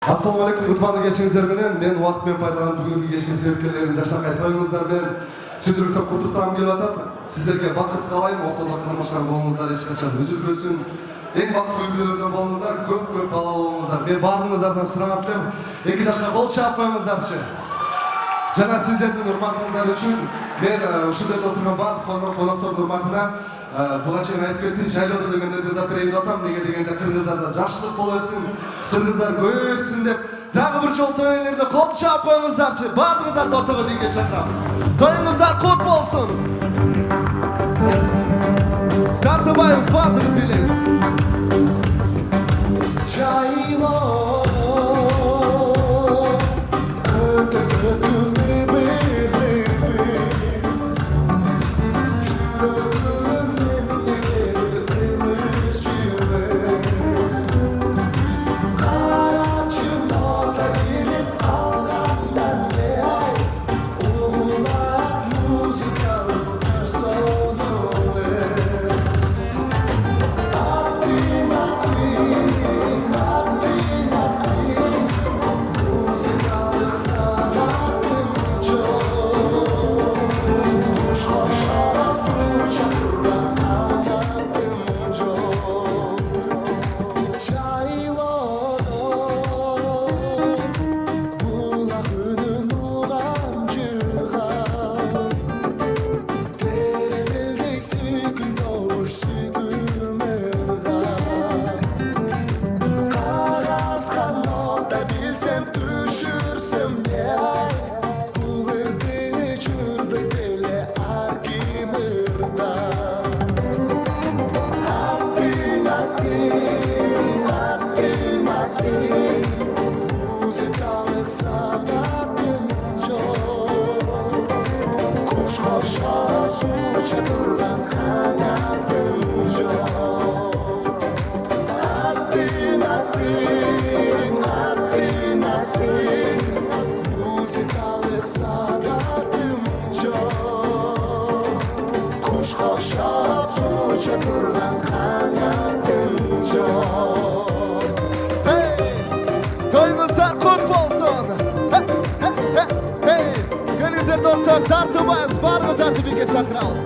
Assalamu alaikum, mutfağını geçinizler menen. Men vaqtmen paydalanıp bugünkü geçkin sebepkerlerin jaşnakay toyuңuzдар менен чынчылыкта куттуктагым келип атат. Сиздерге бакыт каалайм, ортодо кырмышкан колуңуздар эч качан үзүлбөсүн. Эң бактылуу үй-бүлөлөрдөн болуңуздар, көп балалуу болуңуздар. Мен баарыңыздардан сураган элем, 2 жашка кол чаап коюңуздарчы. Жана сиздердин урматыңыздар үчүн мен ушул жерде отурган баардык коноктордун урматына буга чейин айтып кеттим, жайлоодо дегендерди да берейин деп атам. Неге дегенде кыргыздарда жакшылык боло берсин, кыргыздар көбөйө берсин деп дагы бир жолу той ээлерине кол чаап коюңуздарчы. Баардыгыңыздарды ортого бийге чакырам. Тоюңуздар кут болсун. Тартыбайбыз, баардыгыбыз билебиз. Toyuңuzдар кут болсун. Келиңиздер достор, тартыбайбыз, баарыңыздарды бийге чакырабыз.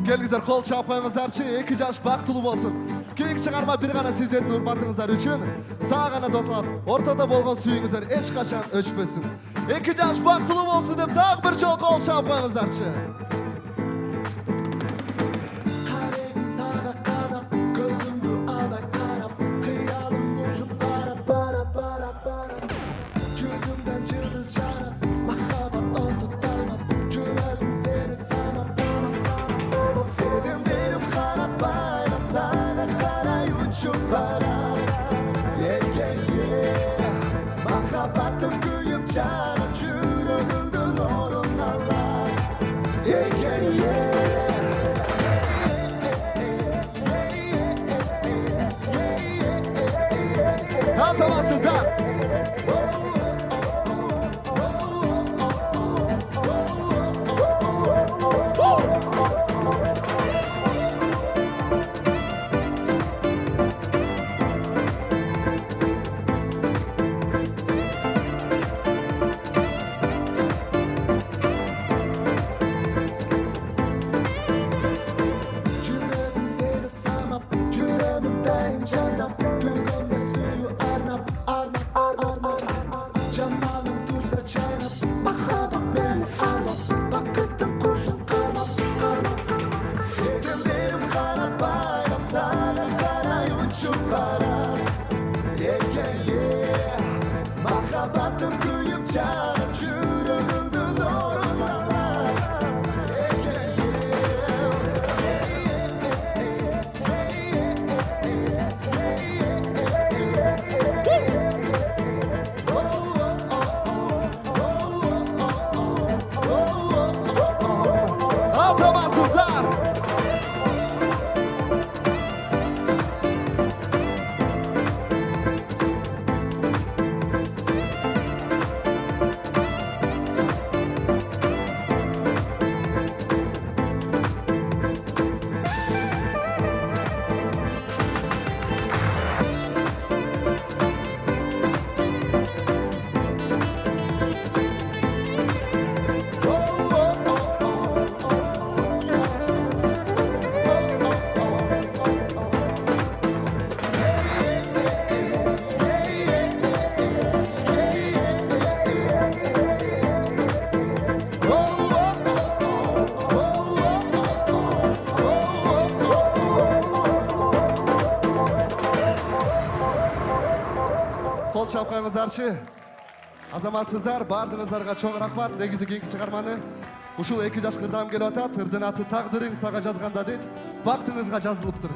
Келиңиздер кол чаап коюңуздарчы, 2 жаш бактылуу болсун. Кийинки чыгарма бир гана сиздердин урматыңыздар үчүн сага гана дотулап, ортодо болгон сүйүүңүздөр эч качан өчпөсүн. 2 жаш бактылуу болсун деп дагы бир жолу кол чаап коюңуздарчы. Zamansızlar. Azamansızlar. Қол шапқаңыздаршы. Азаматсыздар, бардыңыздарга чоң рахмат. Негизи кийинки чыгарманы ушул 2 жаш кырдам келип атат. Ырдын аты тагдырың сага жазганда дейт. Бактыңызга жазылыптыр.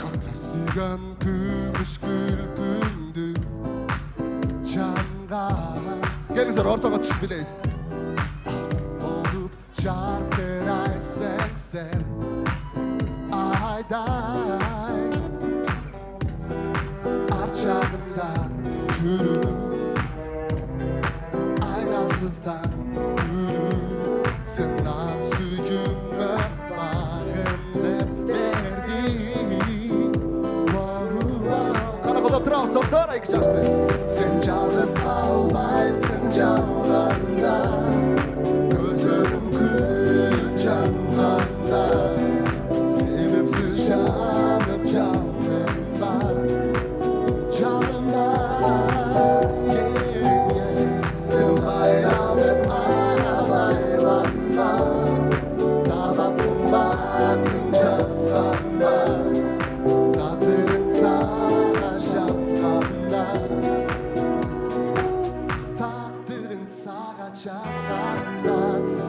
Көптөрсүгөн күмүш күлкүңдү жанга. Келиңиздер ортого түшүп билебиз. Болуп жаркырайсың сен. Айдай. Арчагында aynasızdan sen suyumu bağımda verdin. Karakolda trans doktora 2 yaşlı. Sen yalnız kalmaysın canlarında, gözlerim kırık canlarında, sebepsiz yanıp canımda.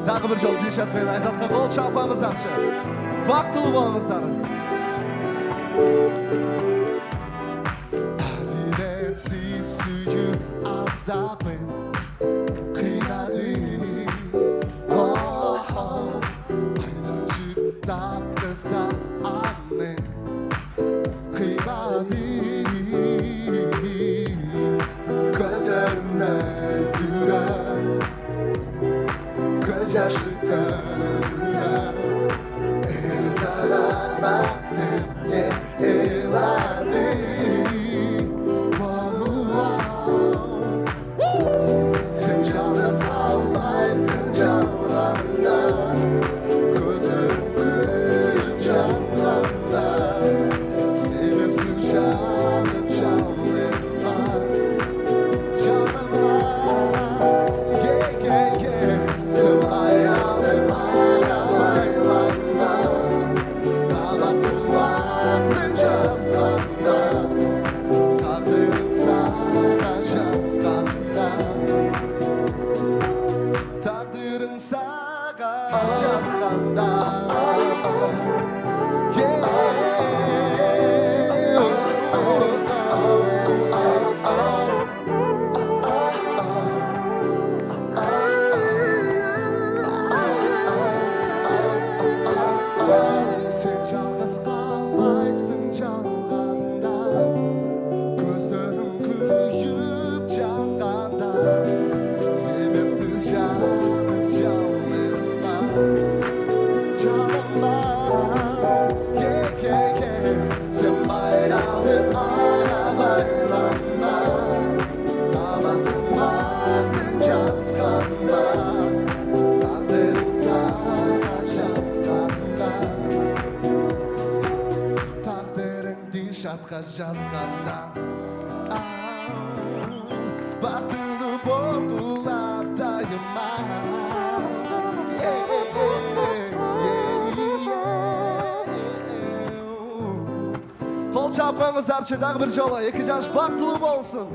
Дағы бір жол Дилшат пен Айзатқа қол шапамыздаршы. Бақтылы болыңыздар. Әділетсіз сүйін азабын қинады. Айланшық тапқызда анның қимады. Көзлерімді түрі göz yaşlıklarına el zarar baktım ne eyledim. Sen yalnız kalmaysın canlarında, gözlerim kırık canlarında, sebepsiz canım canlarında, canlarında. Şatka жазганда бактылуу болгула дайыма. Кол чапыңыздарчы дагы бир жолу 2 жаш бактылуу болсун.